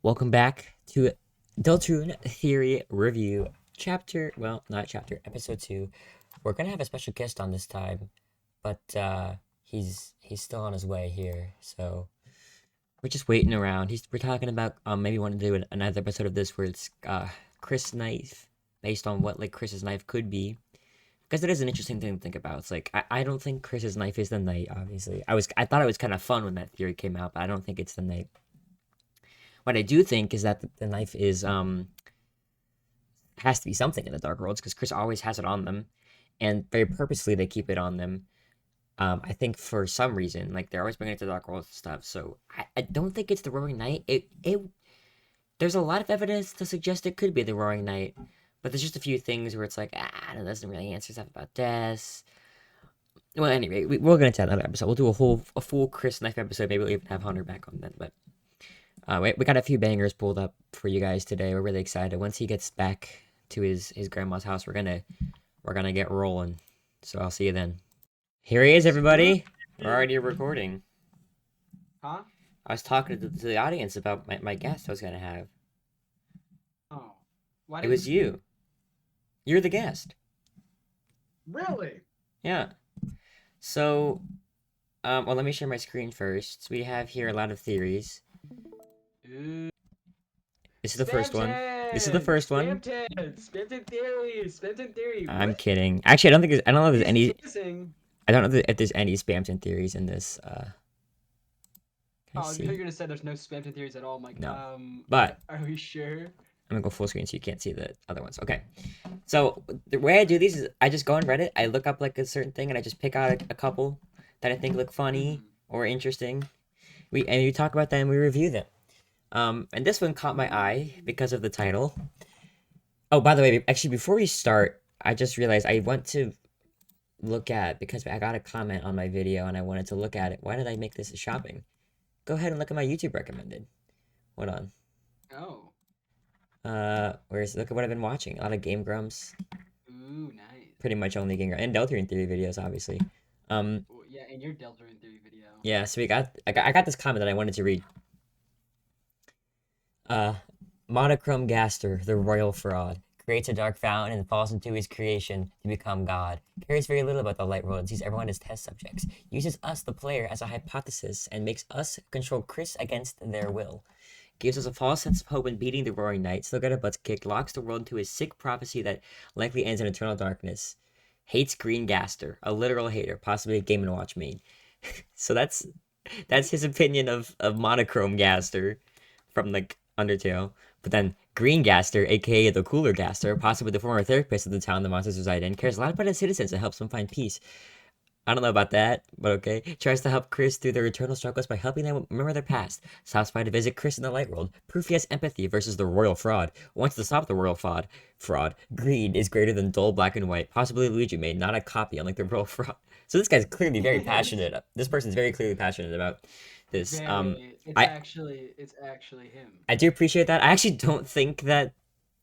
Welcome back to Deltarune Theory Review episode 2. We're gonna have a special guest on this time, but he's still on his way here, so we're just waiting around. We're talking about maybe want to do another episode of this where it's Chris knife based on what like Chris's knife could be. Because it is an interesting thing to think about. It's like I don't think Chris's knife is the knight, obviously. I thought it was kind of fun when that theory came out, but I don't think it's the knight. What I do think is that the knife is has to be something in the Dark Worlds because Chris always has it on them, and very purposely they keep it on them. I think for some reason, like they're always bringing it to Dark Worlds stuff. So I don't think it's the Roaring Knight. There's a lot of evidence to suggest it could be the Roaring Knight, but there's just a few things where it's like that doesn't really answer stuff about death. Well, anyway, we're gonna tell another episode. We'll do a full Chris knife episode. Maybe we'll even have Hunter back on then, but. We got a few bangers pulled up for you guys today. We're really excited. Once he gets back to his grandma's house, we're gonna get rolling. So I'll see you then. Here he is, everybody. We're already recording. Huh? I was talking to the audience about my guest I was gonna have. Oh. Why It was you. You're the guest. Really? Yeah. So, well, let me share my screen first. So we have here a lot of theories. Ooh. This is the first one. This is the first one. Spamton theory. Spamton theory. I'm What? kidding. Actually, I don't know if there's any. Kissing. I don't know if there's any Spamton theories in this. Can I Oh, see? you're gonna say there's no Spamton theories at all. I'm like, No. But are we sure? I'm gonna go full screen so you can't see the other ones. Okay. So the way I do these is I just go on Reddit. I look up like a certain thing and I just pick out a couple that I think look funny or interesting. We talk about them and we review them. And this one caught my eye because of the title. Oh, by the way, actually, before we start, I just realized I want to look at, because I got a comment on my video and I wanted to look at it. Why did I make this a shopping? Go ahead and look at my YouTube recommended. Hold on. Oh. Look at what I've been watching. A lot of Game Grumps. Ooh, nice. Pretty much only Game Grumps. And Deltarune Theory videos, obviously. Yeah, and your Deltarune theory video. Yeah, so I got this comment that I wanted to read. Monochrome Gaster, the royal fraud, creates a dark fountain and falls into his creation to become God. Cares very little about the light world and sees everyone as test subjects. Uses us, the player, as a hypothesis and makes us control Chris against their will. Gives us a false sense of hope in beating the Roaring Knight, still got our butts kicked, locks the world into his sick prophecy that likely ends in eternal darkness. Hates Green Gaster, a literal hater, possibly a Game & Watch main. So that's his opinion of Monochrome Gaster from like Undertale. But then Green Gaster, aka the Cooler Gaster, possibly the former therapist of the town the monsters reside in, cares a lot about his citizens and helps them find peace. I don't know about that, but okay. Tries to help Chris through their eternal struggles by helping them remember their past. Stops by to visit Chris in the light world. Proof he has empathy versus the royal fraud. Wants to stop the royal fraud. Green is greater than dull black and white. Possibly Luigi made, not a copy, unlike the royal fraud. So this guy's clearly very passionate. This person's very clearly passionate about this. It's actually him. I do appreciate that. I actually don't think that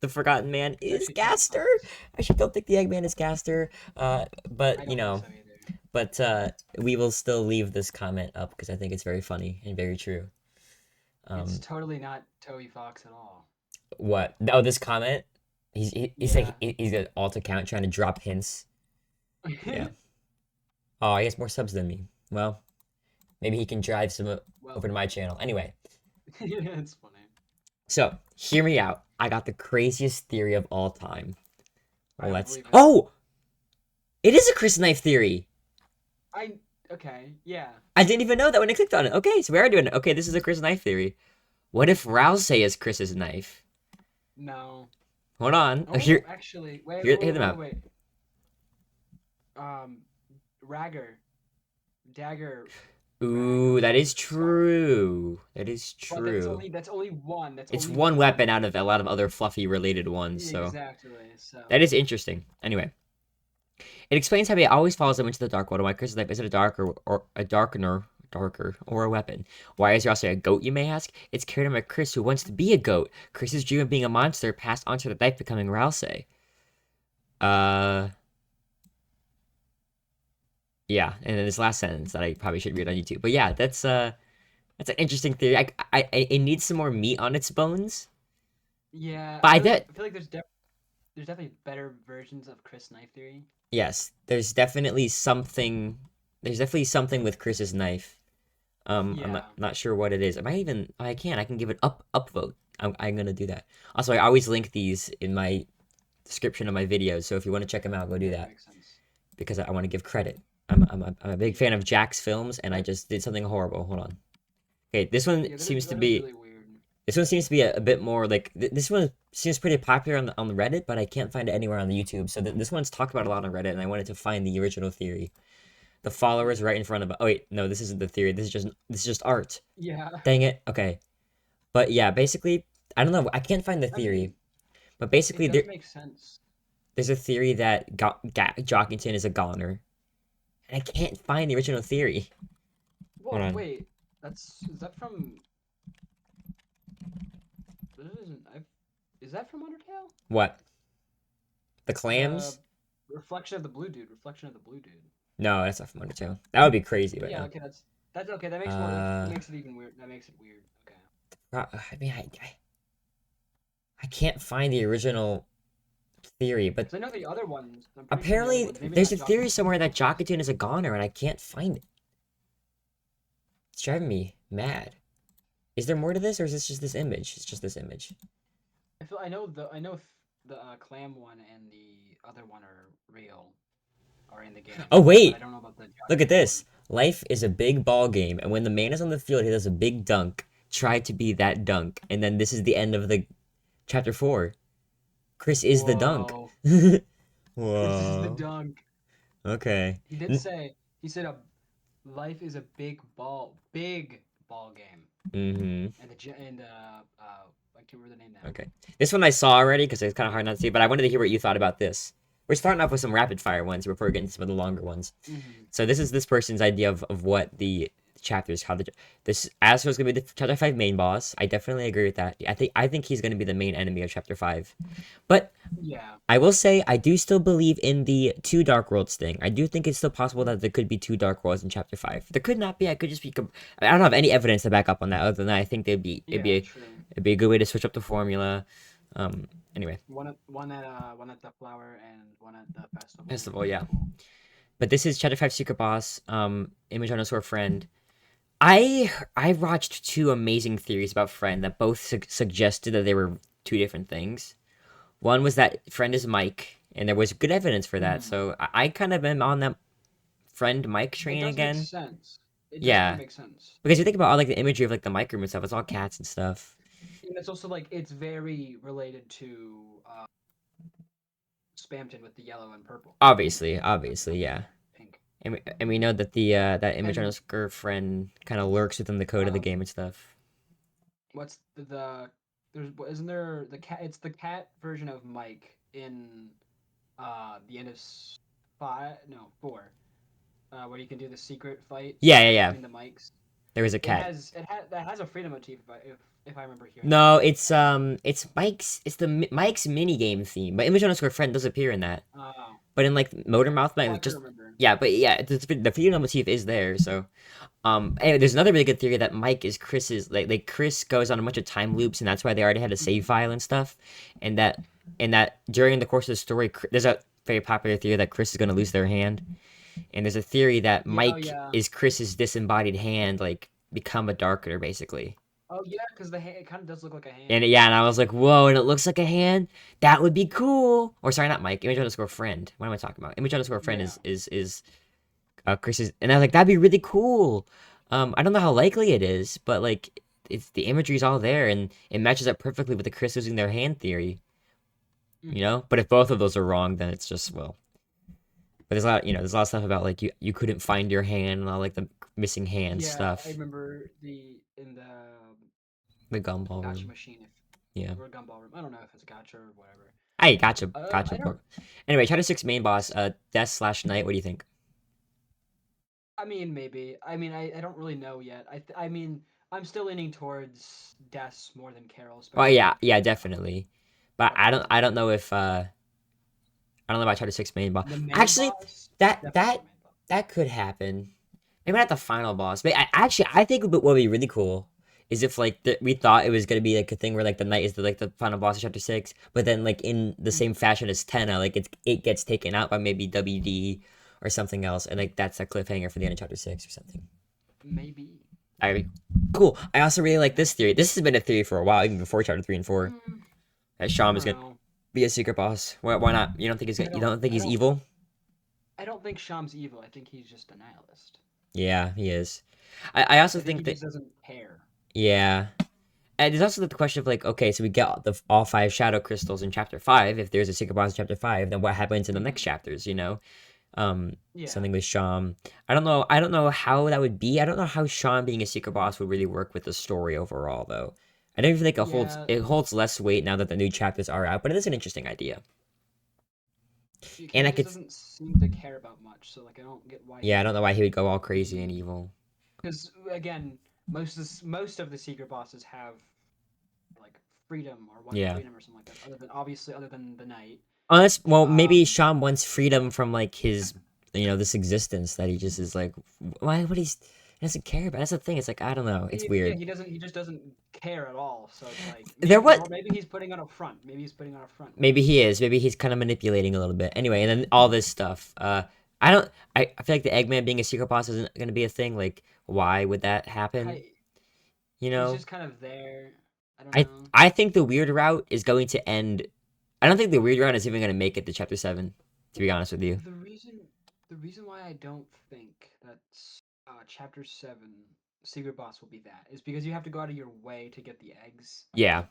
the Forgotten Man is Gaster. I actually don't think the Eggman is Gaster. But you know. But we will still leave this comment up because I think it's very funny and very true. It's totally not Toby Fox at all. What? Oh, this comment? He's like he's got alt account trying to drop hints. Yeah. Oh, he has more subs than me. Well, maybe he can drive some over to my channel. Anyway. Yeah, it's funny. So hear me out. I got the craziest theory of all time. Let's. It. Oh, it is a Chris knife theory. Okay, yeah. I didn't even know that when I clicked on it. Okay, so we are doing it. Okay, this is a Chris knife theory. What if Rousey is Chris's knife? No. Hold on. Oh, here, actually, wait. Hit them out. Wait. Dagger. Ooh, that is true. That is true. But that's only one. It's one weapon out of a lot of other fluffy related ones. So exactly. So that is interesting. Anyway. It explains how he always follows them into the dark world and why Chris's knife isn't a darker or a weapon. Why is there also a goat, you may ask? It's carried on by Chris, who wants to be a goat. Chris's dream of being a monster passed on to the knife becoming Rousey. Yeah, and then this last sentence that I probably should read on YouTube. But yeah, that's That's an interesting theory. It needs some more meat on its bones. Yeah, But I did. I feel like there's definitely better versions of Chris Knife Theory. Yes, there's definitely something. There's definitely something with Chris's knife. I'm Yeah. not sure what it is. Am I even? I can. I can give it upvote. I'm gonna do that. Also, I always link these in my description of my videos. So if you want to check them out, go do Yeah, that that makes sense. because I want to give credit. I'm a big fan Yeah. of Jack's films, and I just did something horrible. Hold on. Okay, this one Yeah, seems to that is be. really weird. This one seems to be a bit more like this one seems pretty popular on the Reddit, but I can't find it anywhere on the YouTube. So this one's talked about a lot on Reddit, and I wanted to find the original theory. The followers right in front of. Oh wait, no, this isn't the theory. This is just art. Yeah. Dang it. Okay, but yeah, basically, I don't know. I can't find the I mean, theory, but basically it does make sense. there's a theory that Jockington is a goner, and I can't find the original theory. Hold Well, on. wait. Is that from that isn't I is that from Undertale? What? The The clams? reflection of the blue dude, reflection of the blue dude. No, that's not from Undertale. That would be crazy, but Yeah, no. okay, that's okay. That makes more that Uh, makes it even weird. That makes it weird. Okay. I mean, I can't find the original theory, but So I know the other ones. I'm pretty sure the other apparently ones. Maybe there's not a theory Jockington, somewhere but that like this. Jockington is a goner, and I can't find it. It's driving me mad. Is there more to this, or is this just this image? It's just this image. I know the clam one and the other one are real, are in the Oh game, but I wait, don't know about the look at Jockington one. this. Life is a big ball game, and when the man is on the field, he does a big dunk. Try to be that dunk, and then this is the end of the chapter 4. Chris is the dunk. Whoa. Chris is the Whoa. dunk. Okay. He did say he said a life is a big ball game, Mm-hmm. and I can't remember the name now. Okay. This one I saw already because it's kind of hard not to see, but I wanted to hear what you thought about this. We're starting off with some rapid fire ones before we get into some of the longer ones. Hmm. So this is this person's idea of what the chapters, how the this Astro's is gonna be the chapter 5 main boss. I definitely agree with that. I think he's gonna be the main enemy of chapter 5. But Yeah, I will say I do still believe in the two Dark Worlds thing. I do think it's still possible that there could be two Dark Worlds in Chapter 5. There could not be. I could just be. I don't have any evidence to back up on that. Other than that, I think yeah, true. it'd be a good way to switch up the formula. Anyway, One at the flower and one at the festival festival, would be yeah. cool. But this is Chapter 5 Secret Boss. Image underscore friend. I watched two amazing theories about friend that both suggested that they were two different things. One was that friend is Mike, and there was good evidence for that. Mhm. So I kind of am on that friend Mike It train does make again. sense. It does kind of Yeah, make sense. because you think about all like the imagery of like the mic room and stuff. It's all cats and stuff. And it's also like it's very related to Spamton with the yellow and purple. Obviously, Not yeah. pink. And we know that the that image And underscore friend kind of lurks within the code of the um, game and stuff. what's there's isn't there the cat? It's the cat version of Mike in the end of 4, where you can do the secret fights Yeah. between the mics. There was a cat. That has a freedom motif if I remember hearing that No, correctly. it's Mike's. It's the Mike's minigame theme, but image underscore friend does appear in that. Oh, But in like Motor Mouth, well, I like couldn't just remember. yeah, but yeah, the freedom motif is there. So anyway, there's another really good theory that Mike is Chris's like Chris goes on a bunch of time loops, and that's why they already had a save Mhm. file and stuff, and that during the course of the story, there's a very popular theory that Chris is going to lose their hand, and there's a theory that Yeah, oh Mike yeah, is Chris's disembodied hand, like become a darker basically. oh yeah, because the hand it kind of does look like a And hand. yeah, and I was like, whoa, and it looks like a hand. That would be cool. Or sorry, not Mike. Image underscore friend. What am I talking about? Image underscore friend Yeah. is Chris's, and I was like, that'd be really cool. I don't know how likely it is, but like, it's the imagery's all there, and it matches up perfectly with the Chris losing their hand theory. You Hmm. know, but if both of those are wrong, then it's just well. But there's a lot, there's a lot of stuff about like you couldn't find your hand and all like the missing hand Yeah, I stuff. remember the in the The gumball gotcha room, machine yeah. or gumball room. I don't know if it's gotcha or whatever. Hey, gotcha, I don't. bro. Anyway, Chapter 6 main boss, Death slash Knight. What do you think? I mean, maybe. I mean, I don't really know yet. I mean, I'm still leaning towards Des more than Carol, Oh especially yeah, with yeah, the definitely. But I upcoming. don't know if I don't know about Chapter 6 main boss. The main Actually, boss, that definitely the that main boss. that could happen. Maybe not the final boss, but I think what would be really cool is if like we thought it was gonna be like a thing where like the knight is the final boss of chapter 6, but then like in the same Mhm. fashion as Tenna, like it gets taken out by maybe WD or something else, and like that's a cliffhanger for the end of chapter 6 or something. Maybe. Alright, cool. I also really like Yeah. this theory. This has been a theory for a while, even before chapter 3 and 4. Mm, That I Sham is don't gonna know. be a secret boss. Why not? You don't think I you don't. don't think I he's don't. evil? I don't think Sham's evil. I think he's just a nihilist. Yeah, he is. I also I think think he that just doesn't care. yeah. And there's also the question of like, okay, so we get all 5 shadow crystals in chapter 5. If there's a secret boss in chapter 5, then what happens in the next Mhm. chapters? Yeah. Something with Sham. I don't know. I don't know how that would be. I don't know how Sham being a secret boss would really work with the story overall, though. I don't even think Yeah. it holds less weight now that the new chapters are out, but it is an interesting idea. Because And he I just could, doesn't seem to care about much. So like, I don't get why he yeah, I don't would know why he would go all crazy and be. evil. Because again, most of the secret bosses have like freedom or want Yeah. freedom or something like that. Other than the knight. Honest, well, maybe Um. Sham wants freedom from like his, this existence that he just is like, why would he doesn't care about? That's the thing. It's like I don't know. It's Yeah. weird. He doesn't. He just doesn't care at all. So it's like There maybe, or what maybe he's putting on a front. Maybe he's putting on a front. We maybe don't he know. is. Maybe he's kind of manipulating a little bit. Anyway, and then all this stuff. I don't. I feel like the Eggman being a secret boss isn't going to be a thing. Like, why would that happen? I. You He's know, just kind of there. I don't I know. I think the weird route is going to end. I don't think the weird route is even going to make it to chapter 7. To be honest with you. The reason the reason why I don't think that chapter 7 secret boss will be that is because you have to go out of your way to get the eggs. Yeah.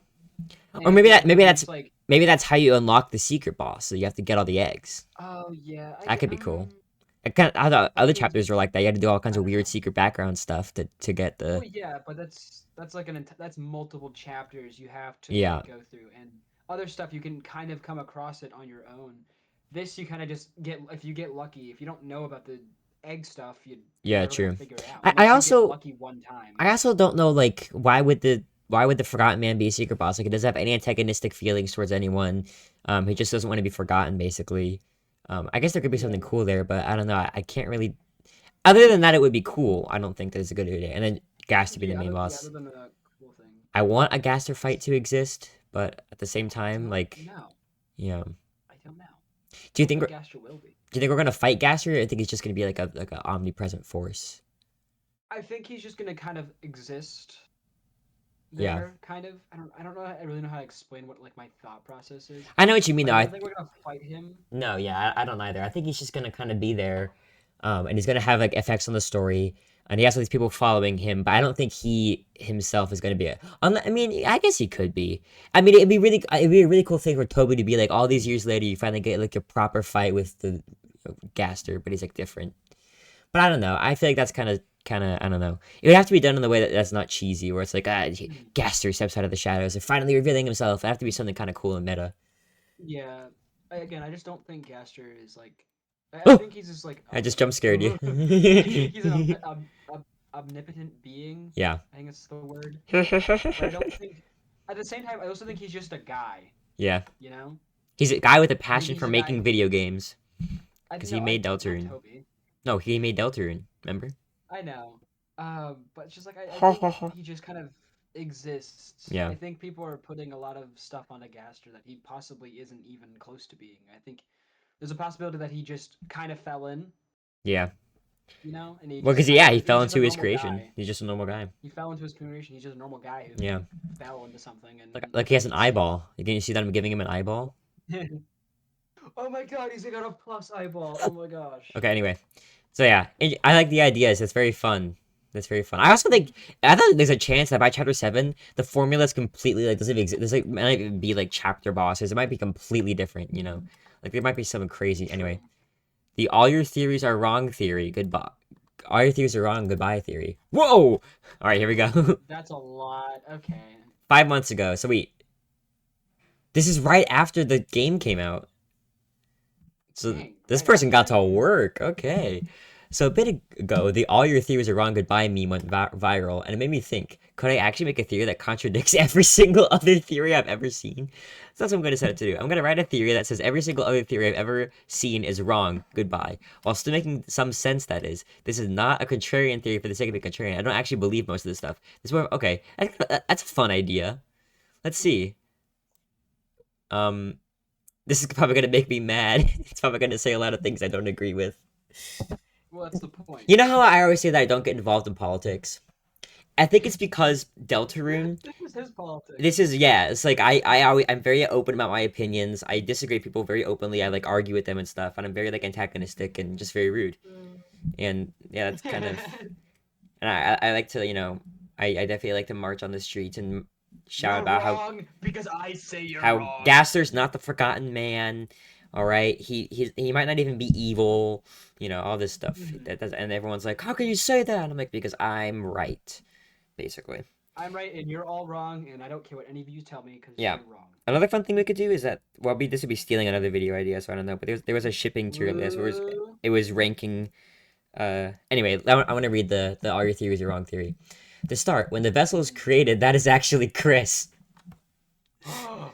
And Or if the eggs are maybe that's how you unlock the secret boss. So you have to get all the eggs. oh yeah, I That get could be cool. I thought the other thing is chapters were like that. You had to do all kinds I of don't weird know. secret background stuff to get Well, the yeah, but that's like that's multiple chapters you have to yeah go through, and other stuff you can kind of come across it on your own. This you kind of just get if you get lucky. If you don't know about the egg stuff, you're yeah never gonna true. figure it out I, I unless you get also lucky one time. I also don't know like why would the Forgotten Man be a secret boss? Like it doesn't have any antagonistic feelings towards anyone. He just doesn't want to be forgotten basically. I guess there could be Yeah, something cool there, but I don't know. I can't really. Other than that, it would be cool. I don't think that's a good idea. And then Gas to be the main yeah, boss. other than the cool thing, I want a Gaster fight to exist, but at the same I time, don't like, know. you know, I don't know. do I you don't think think Gaster will be. do you think we're gonna fight Gaster, or do you think he's just gonna be like a omnipresent force? I think he's just gonna kind of exist Yeah, there, kind of. I don't know. I really know how to explain what like my thought process is, I know what you mean but though. I don't think we're gonna fight him. No, yeah, I don't either. I think he's just gonna kind of be there, and he's gonna have like effects on the story, and he has all these people following him. But I don't think he himself is gonna be a. I mean, I guess he could be. I mean, it'd be a really cool thing for Toby to be like all these years later, you finally get like a proper fight with the Gaster, but he's like different. But I don't know. I feel like that's kind of I don't know. It would have to be done in a way that's not cheesy, where it's like Mhm. Gaster steps out of the shadows and finally revealing himself. It have to be something kind of cool and meta. Yeah. Again, I just don't think Gaster is like. I Oh, think he's just like I just jump scared you. he's an omnipotent being. Yeah. I think it's the word. But I don't think. At the same time, I also think he's just a guy. Yeah. You know. He's a guy with a I think passion he's for a guy. making video games I because he no. I made not Deltarune. Toby. No, he made Deltarune. Remember? I know. But it's just like I think he just kind of exists. Yeah. I think people are putting a lot of stuff on a Gaster that he possibly isn't even close to being. I think there's a possibility that he just kind of fell in, Yeah. and he Well, just because kind yeah, of he fell he's just a into his normal creation. guy. He's just a normal guy. He fell into his creation. He's just a normal guy who Yeah. fell into something and Like he has an succeeds. eyeball. Can you see that I'm giving him an eyeball? Oh my god, he's got a plus eyeball. Oh my gosh. Okay. Anyway. So yeah, I like the ideas. It's very fun. That's very fun. I also think I thought there's a chance that by chapter 7, the formula is completely like doesn't even exist. There's like might even be like chapter bosses. It might be completely different. Like there might be something crazy. True. Anyway, the all your theories are wrong theory. Goodbye. All your theories are wrong. Goodbye theory. Whoa! All right, here we go. That's a lot. Okay. 5 months ago. So wait, this is right after the game came out. So Dang. this Right person got after? to work. Okay. So a bit ago, the "all your theories are wrong, goodbye" meme went viral, and it made me think: could I actually make a theory that contradicts every single other theory I've ever seen? So that's what I'm going to set it to do. I'm going to write a theory that says every single other theory I've ever seen is wrong, goodbye, while still making some sense. That is, this is not a contrarian theory for the sake of being contrarian. I don't actually believe most of this stuff. This is more okay. That's a fun idea. Let's see. Um, this is probably going to make me mad. It's probably going to say a lot of things I don't agree with. Well, that's the point. You know how I always say that I don't get involved in politics? I think it's because Deltarune. This was his politics. This is yeah. It's like I'm very open about my opinions. I disagree with people very openly. I like argue with them and stuff, and I'm very like antagonistic and just very rude. And yeah, that's kind of. And I like to I definitely like to march on the streets and shout You're about wrong because I say you're how wrong. Gaster's not the forgotten man. All right, he might not even be evil. All this stuff. That does, and everyone's like, how can you say that? And I'm like, because I'm right. Basically. I'm right and you're all wrong, and I don't care what any of you tell me because Yeah. you're wrong. Another fun thing we could do is that this would be stealing another video idea, so I don't know. But there was a shipping tier list where it was ranking. Anyway, I want to read the all your theories are wrong theory. To start, when the vessel is created, that is actually Chris.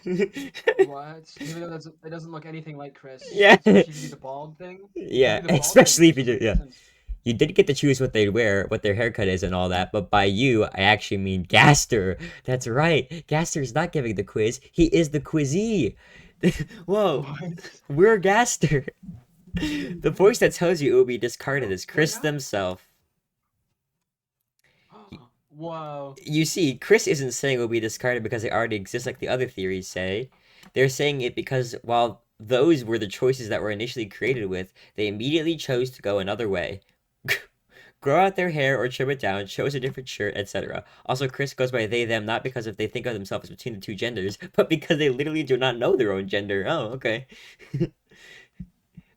What? Even though it doesn't look anything like Chris. Yeah. So she could be the bald thing. Yeah, The bald especially if thing you do. makes Yeah. sense. You did get to choose what they'd wear, what their haircut is, and all that, but by you, I actually mean Gaster. That's right. Gaster is not giving the quiz. He is the quizzee. Whoa. What? We're Gaster. The voice that tells you it will be discarded is Chris not? himself. Whoa. You see, Chris isn't saying it will be discarded because they already exist like the other theories say. They're saying it because while those were the choices that were initially created with, they immediately chose to go another way. Grow out their hair or trim it down, chose a different shirt, etc. Also, Chris goes by they, them, not because if they think of themselves between the two genders, but because they literally do not know their own gender. Oh, okay.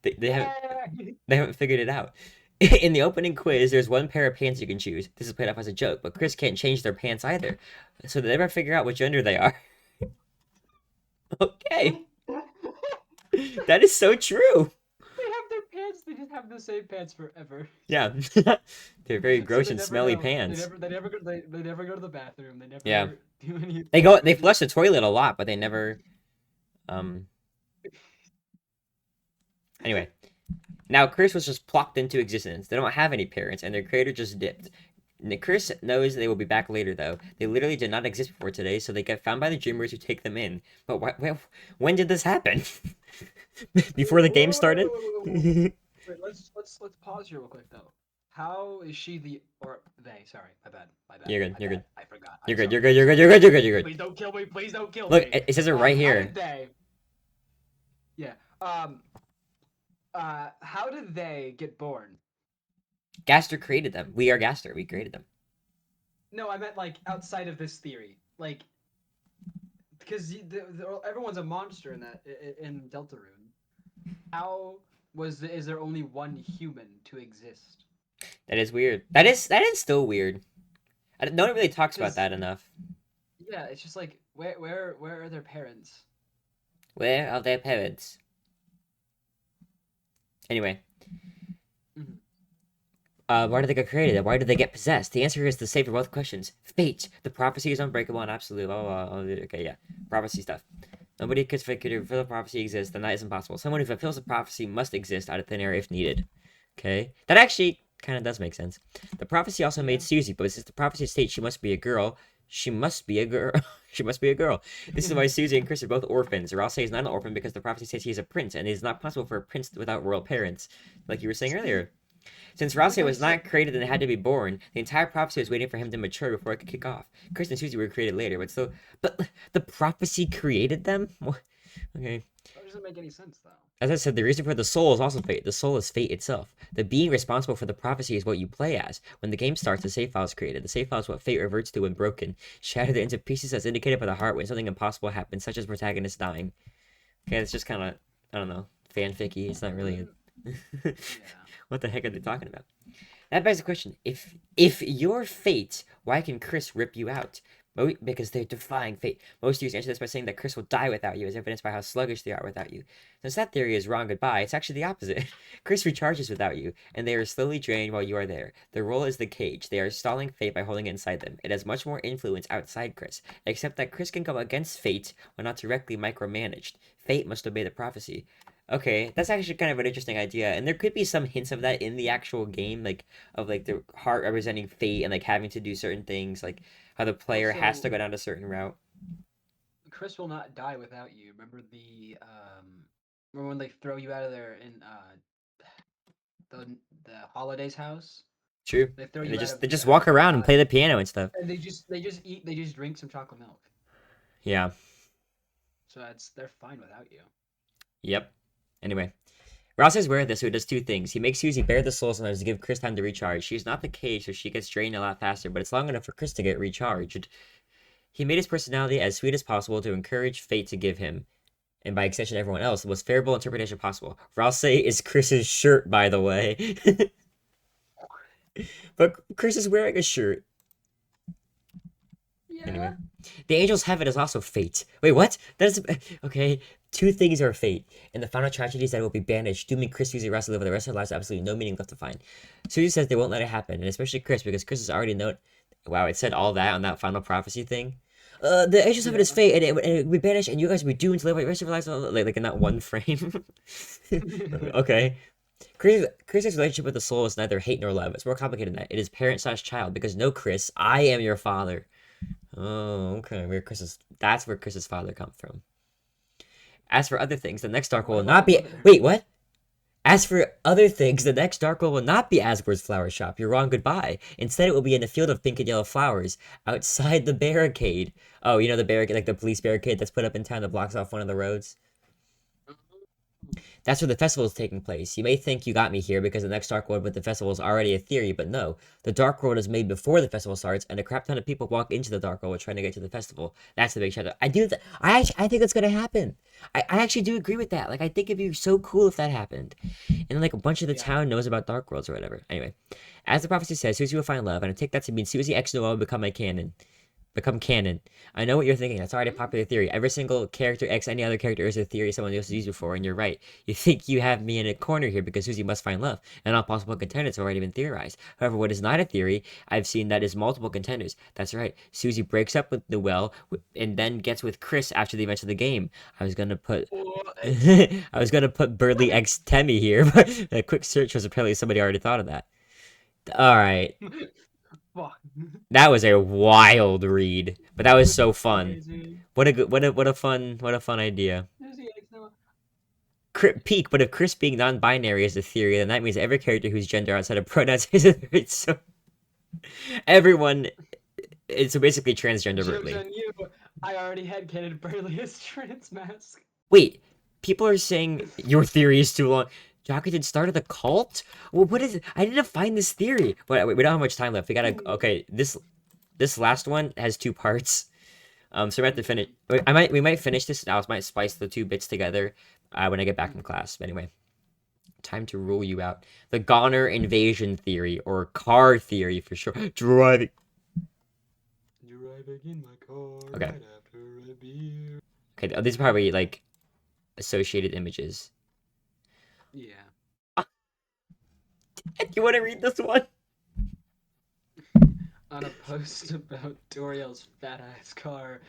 They haven't figured it out. In the opening quiz, there's one pair of pants you can choose. This is played off as a joke, but Chris can't change their pants either. So they never figure out what gender they are. Okay. That is so true. They have their pants. They just have the same pants forever. Yeah. They're very gross they and never smelly know. pants. They never go to the bathroom. They never Yeah. do anything. They flush the toilet a lot, but they never Anyway. Now Chris was just plopped into existence. They don't have any parents, and their creator just dipped. Chris knows they will be back later, though. They literally did not exist before today, so they get found by the dreamers who take them in. But when did this happen? Before the game started? Wait, let's pause here real quick though. How is she or they? Sorry, my bad. You're good. You're good. I forgot. You're good. You're good. You're good. You're good. You're good. You're good. Please don't kill me. Please don't kill Look, me. it says it right How here. did they? Yeah. How did they get born? Gaster created them. We are Gaster. We created them. No, I meant like outside of this theory, like because everyone's a monster in Deltarune. How is there only one human to exist? That is weird. That is still weird. No one really talks about that enough. Yeah, it's just like where are their parents? Where are their parents? Anyway. Why did they get created? Why did they get possessed? The answer is the same for both questions. Fate. The prophecy is unbreakable and absolute. Blah, blah, blah. Okay, yeah. Prophecy stuff. Nobody could fulfill the prophecy exists, then that is impossible. Someone who fulfills the prophecy must exist out of thin air if needed. Okay? That actually kind of does make sense. The prophecy also made Susie, but since the prophecy states she must be a girl, she must be a girl. She must be a girl. This is why Susie and Chris are both orphans. Ralsei is not an orphan because the prophecy says he is a prince, and it is not possible for a prince without royal parents, like you were saying earlier. Since Ralsei was not created and had to be born, the entire prophecy was waiting for him to mature before it could kick off. Chris and Susie were created later, but the prophecy created them? Okay. That doesn't make any sense, though. As I said, the reason for the soul is also fate. The soul is fate itself. The being responsible for the prophecy is what you play as. When the game starts, the save file is created. The save file is what fate reverts to when broken. Shattered into pieces as indicated by the heart when something impossible happens, such as protagonist dying. Okay, it's just kind of, I don't know, fanficky. It's not really... Yeah. What the heck are they talking about? That begs the question: If you're fate, why can Chris rip you out? Because they're defying fate. Most users answer this by saying that Chris will die without you, as evidenced by how sluggish they are without you. Since that theory is wrong goodbye, it's actually the opposite. Chris recharges without you, and they are slowly drained while you are there. Their role is the cage. They are stalling fate by holding it inside them. It has much more influence outside Chris, except that Chris can go against fate when not directly micromanaged. Fate must obey the prophecy. Okay, that's actually kind of an interesting idea, and there could be some hints of that in the actual game, like of like the heart representing fate and like having to do certain things, like how the player has to Also, go down a certain route. Chris will not die without you. Remember when they throw you out of there in the holidays house? True. They throw And you out they of just out of walk the around and pod, play the piano and stuff. and they just drink some chocolate milk. Yeah. So they're fine without you. Yep. Anyway, Ross is aware of this, so he does two things. He makes Susie bear the soul sometimes to give Chris time to recharge. She's not the cage, so she gets drained a lot faster, but it's long enough for Chris to get recharged. He made his personality as sweet as possible to encourage fate to give him, and by extension everyone else, the most favorable interpretation possible. Ross is Chris's shirt, by the way. But Chris is wearing a shirt. Yeah. Anyway. The angel's heaven is also fate. Wait, what? That is okay. Two things are fate, and the final tragedy is that it will be banished, dooming Chris, Susie, and Russ to live with the rest of their lives with absolutely no meaning left to find. Susie says they won't let it happen, and especially Chris, because Chris has already known. Wow, it said all that on that final prophecy thing. The angel's heaven is Yeah. fate, and it will be banished, and you guys will be doomed to live with the rest of your lives like in that one frame. Okay. Chris's relationship with the soul is neither hate nor love. It's more complicated than that. It is parent slash child, because no, Chris, I am your father. Oh, okay. That's where Chris's father comes from. As for other things, the next Dark What will about not the be. mother? Wait, what? As for other things, the next Dark will not be Asgore's flower shop. You're wrong. Goodbye. Instead, it will be in a field of pink and yellow flowers outside the barricade. Oh, you know the barricade, like the police barricade that's put up in town that blocks off one of the roads. That's where the festival is taking place. You may think you got me here because the next Dark World with the festival is already a theory, but no. The Dark World is made before the festival starts, and a crap ton of people walk into the Dark World trying to get to the festival. That's the big shadow. I think that's gonna happen. I actually do agree with that. Like I think it'd be so cool if that happened. And like a bunch of the Yeah. town knows about Dark Worlds or whatever. Anyway, as the prophecy says, Susie will find love, and I take that to mean Susie X Noel will become canon. I know what you're thinking. That's already a popular theory. Every single character X any other character is a theory someone else has used before, and you're right. You think you have me in a corner here because Susie must find love, and all possible contenders have already been theorized. However, what is not a theory, I've seen that is multiple contenders. That's right. Susie breaks up with Noelle and then gets with Chris after the events of the game. I was gonna put I was gonna put Birdly X Temmie here, but a quick search was apparently somebody already thought of that. All right. Fuck. That was a wild read, but that was That's so fun. crazy. What a fun idea. Susie X Noah. Peak, but if Chris being non-binary is the theory, then that means every character whose gender outside of pronouns is a theory. So everyone, it's basically transgender Joke's Bertley. on you. I already had Kenneth Burley as trans mask. Wait, people are saying your theory is too long. Jockeyton started a cult? Well, what is it? I didn't find this theory. But we don't have much time left. We gotta. Okay, this last one has two parts. So we have to finish. We might finish this. I might splice the two bits together when I get back from class. But anyway, time to rule you out. The Goner invasion theory or car theory for sure. Driving. Driving in my car Okay. right after a beer. Okay, these are probably like associated images. Yeah. Do you want to read this one? On a post about Doriel's fat ass car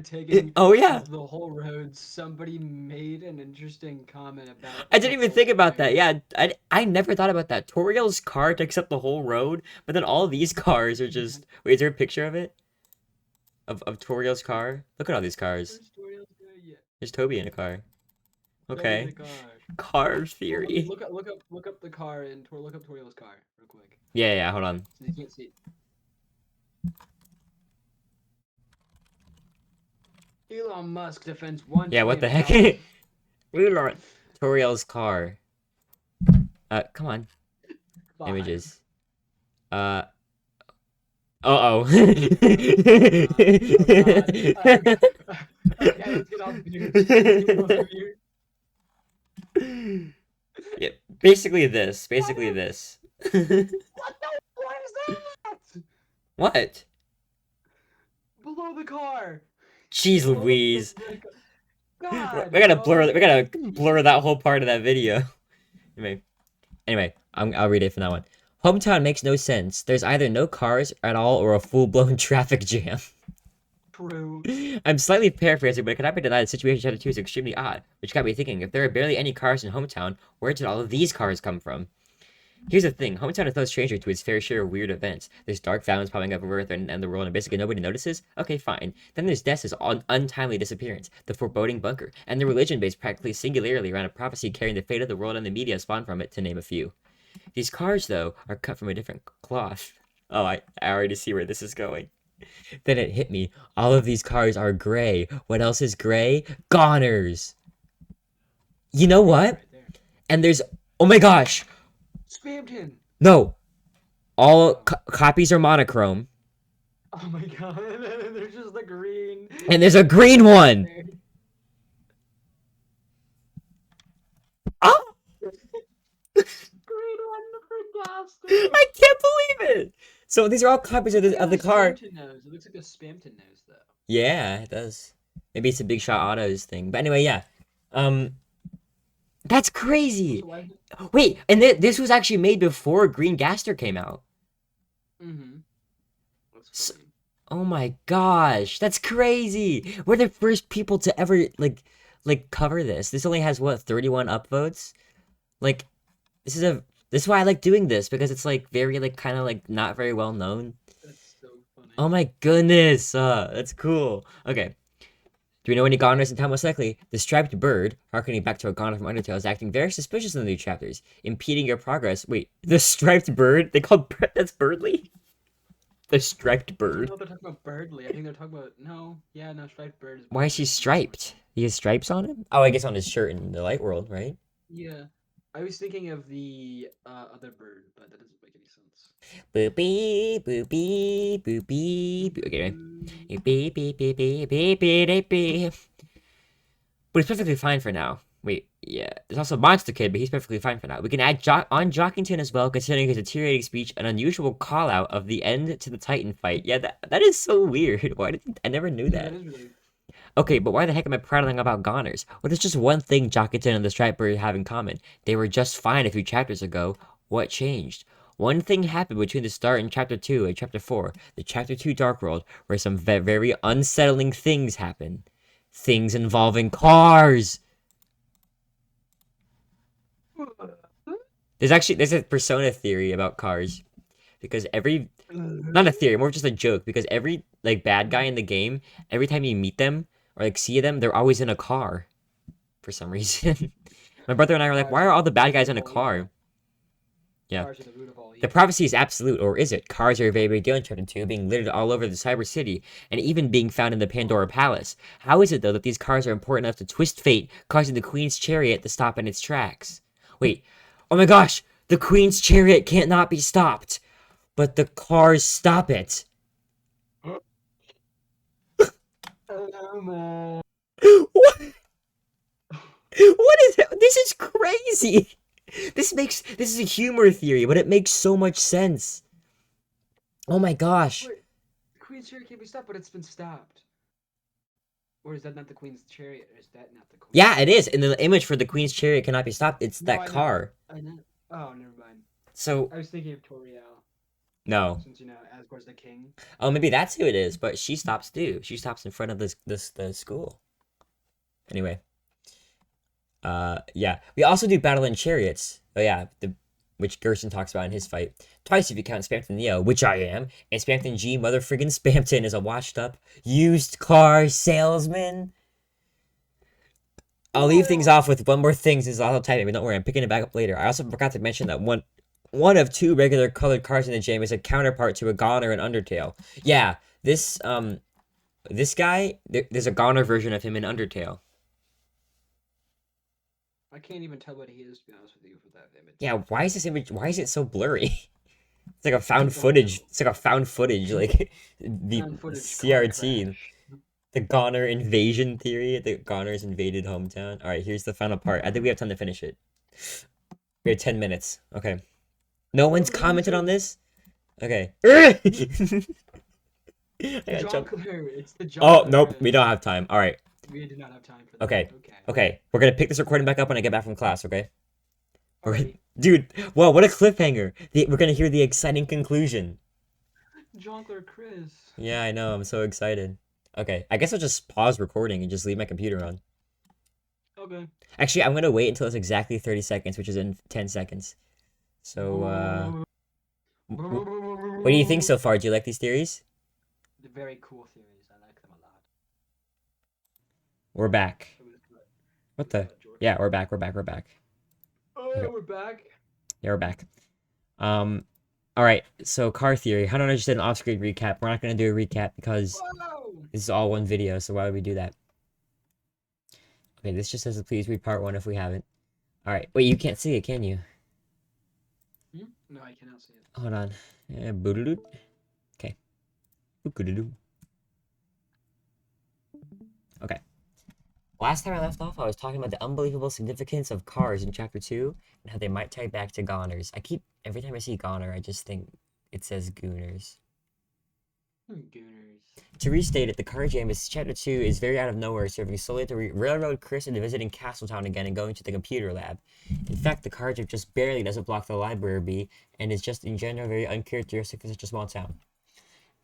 taking Oh yeah. the whole road, somebody made an interesting comment about I didn't even think about that. Volkswagen. Yeah, I never thought about that. Toriel's car takes up the whole road, but then all these cars are just. Wait, is there a picture of it? Of Toriel's car? Look at all these cars. Where's Doriel's car? Yeah. There's Toby in a car. Toby Okay. the car. Car Well, theory. look up the car and look up Toriel's car real quick. Yeah, hold on. So you can't see it. Elon Musk defends one. Yeah, what the heck? trillion Toriel's car. Come on. dollars. Images. Uh-oh. Okay, let's get off here. Let's get off here. Yeah, basically this. Basically this. What the? What is that? What? below the car. Jeez Below Louise. God, We gotta bro. blur. We gotta blur that whole part of that video. Anyway, I'll read it from that one. Hometown makes no sense. There's either no cars at all or a full-blown traffic jam. True. I'm slightly paraphrasing, but it cannot be denied the situation chapter 2 is extremely odd, which got me thinking, if there are barely any cars in Hometown, where did all of these cars come from? Here's the thing, Hometown is no stranger to its fair share of weird events. There's dark fountains popping up over Earth and the world, and basically nobody notices? Okay, fine. Then there's Dessa's untimely disappearance, the foreboding bunker, and the religion based practically singularly around a prophecy carrying the fate of the world and the media spawned from it, to name a few. These cars, though, are cut from a different cloth. Oh, I already see where this is going. Then it hit me. All of these cars are gray. What else is gray? Goners! You know what? Right there. And there's... Oh my gosh! Spamton. No! All copies are monochrome. Oh my god. And there's just the green. And there's a green one! Oh! Green one for Gaster. I can't believe it! So these are all copies of Yeah, the car. Spamton nose. It looks like a Spamton nose, though. Yeah, it does. Maybe it's a Big Shot Autos thing. But anyway, yeah. That's crazy! So why- Wait, and this was actually made before Green Gaster came out. Mhm. That's funny. Oh my gosh, that's crazy! We're the first people to ever like cover this. This only has what, 31 upvotes? Like, this is why I like doing this, because it's like very like kind of like not very well known. That's so funny. Oh my goodness, that's cool. Okay. Do we know any goners in town? Most likely, the striped bird, harkening back to a goner from Undertale, is acting very suspicious in the new chapters, impeding your progress. Wait, the striped bird? They call that's Birdly? The striped I bird. don't know if they're talking about Birdly. I think they're talking about no. Yeah, no, striped bird is. Why is he striped? He has stripes on him? Oh, I guess on his shirt in the light world, right? Yeah, I was thinking of the other bird, but that doesn't make any sense. Boopy, boopy, boopy, boop. Okay, right? Beep, beep, beep, beep, beep, beep, beep. But it's perfectly fine for now. Wait, yeah. There's also Monster Kid, but he's perfectly fine for now. We can add on Jockington as well, considering his deteriorating speech, an unusual call out of the end to the Titan fight. Yeah, that is so weird. Why did I never knew Yeah, that? that is really. Okay, but why the heck am I prattling about goners? Well, there's just one thing Jockington and the Striped Bird have in common. They were just fine a few chapters ago. What changed? One thing happened between the start in Chapter 2 and Chapter 4, the Chapter 2 Dark World, where some very unsettling things happen. Things involving cars! There's a persona theory about cars. Because not a theory, more just a joke, because every, like, bad guy in the game, every time you meet them, or, like, see them, they're always in a car. For some reason. My brother and I were like, why are all the bad guys in a car? Yeah. Cars are the root of all The evil. prophecy is absolute, or is it? Cars are a very big deal in Chapter 2, being littered all over the Cyber City, and even being found in the Pandora Palace. How is it, though, that these cars are important enough to twist fate, causing the Queen's Chariot to stop in its tracks? Wait, oh my gosh! The Queen's Chariot can't not be stopped! But the cars stop it! Oh man. What? What is it? This is crazy! This is a humor theory, but it makes so much sense. Oh my gosh. Wait, the Queen's Chariot can't be stopped, but it's been stopped. Or is that not the Queen's Chariot? Or is that not the Queen? Yeah, it is. In the image for the Queen's Chariot cannot be stopped, it's No, I that know. car. I know. Oh, never mind. So, I was thinking of Toriel, no. since Asgore's the king. Oh, maybe that's who it is, but she stops too. She stops in front of the school. Anyway. Yeah. We also do Battle in Chariots. Oh yeah, which Gerson talks about in his fight. Twice if you count Spamton Neo, which I am, and Spamton G mother friggin' Spamton is a washed up used car salesman. I'll leave things off with one more thing since I'll type it, but don't worry, I'm picking it back up later. I also forgot to mention that one of two regular colored cars in the game is a counterpart to a Goner in Undertale. Yeah, this guy, there's a Goner version of him in Undertale. I can't even tell what he is, to be honest with you, for that image. Yeah, why is this image? Why is it so blurry? It's like a found footage. It's like a found footage, like the Found footage CRT, car crash. the Goner invasion theory. The Goners invaded hometown. All right, here's the final part. I think we have time to finish it. We have 10 minutes. Okay. No one's commented on this. Okay. I got jumped. Jongleur. It's the Oh, Jongleur, nope. We Chris. don't have time. All right. We do not have time for that. Okay. Okay. Okay. We're gonna pick this recording back up when I get back from class, okay? Alrighty. Dude, whoa, what a cliffhanger. We're gonna hear the exciting conclusion. Jongleur Chris. Yeah, I know. I'm so excited. Okay. I guess I'll just pause recording and just leave my computer on. Okay. Actually, I'm gonna wait until it's exactly 30 seconds, which is in 10 seconds. So, what do you think so far? Do you like these theories? The very cool theories. I like them a lot. We're back. It was good. What It was the? good, George. Yeah, we're back. We're back. We're back. Okay. Oh, we're back. Yeah, we're back. Um, all right. So, car theory. I don't know. Just did an off-screen recap. We're not gonna do a recap because Whoa! this is all one video. So why would we do that? Okay, this just says please read part one if we haven't. All right. Wait, you can't see it, can you? Hmm? No, I cannot see it. Hold on. Boo-doo-doo. Okay. Boo-doo-doo. Okay. Last time I left off, I was talking about the unbelievable significance of cars in Chapter 2 and how they might tie back to goners. Every time I see goner, I just think it says gooners. Gooners. To restate it, the car jam is Chapter 2 is very out of nowhere, serving solely to railroad Chris into visiting Castletown again and going to the computer lab. In fact, the car jam just barely doesn't block the library bee and is just in general very uncharacteristic for such a small town.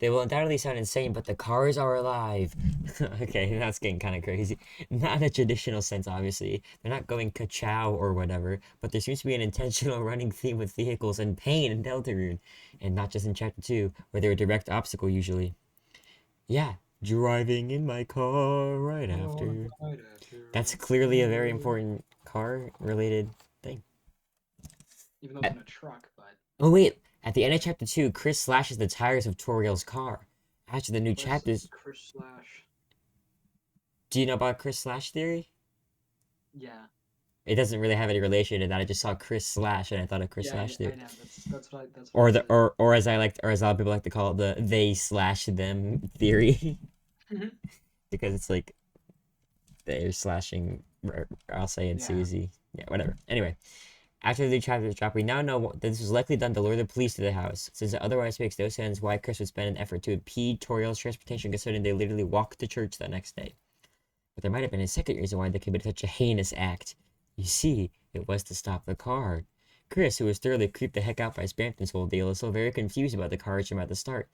They will undoubtedly sound insane, but the cars are alive. Okay, that's getting kind of crazy. Not in a traditional sense, obviously. They're not going ka-chow or whatever, but there seems to be an intentional running theme with vehicles and pain in Deltarune, and not just in Chapter 2, where they're a direct obstacle usually. Yeah, driving in my car right after. That's clearly a very important car-related thing. Even though it's in a truck, but. Oh wait, at the end of Chapter 2, Chris slashes the tires of Toriel's car. After the new chapters... Chris Slash. Do you know about Chris Slash theory? Yeah. It doesn't really have any relation to that. I just saw Chris Slash and I thought of Chris Slash I theory. know. That's what I Or said. as I like, or as a lot of people like to call it, the they slash them theory. Because it's like they're slashing, I'll say in Yeah. Susie. Yeah, whatever. Anyway, after the new chapters drop, we now know that this was likely done to lure the police to the house, since it otherwise makes no sense why Chris would spend an effort to impede Toriel's transportation considering they literally walked to church the next day. But there might have been a second reason why they committed such a heinous act. You see, it was to stop the car. Chris, who was thoroughly creeped the heck out by Sprampton's whole deal, is still very confused about the car jam at the start.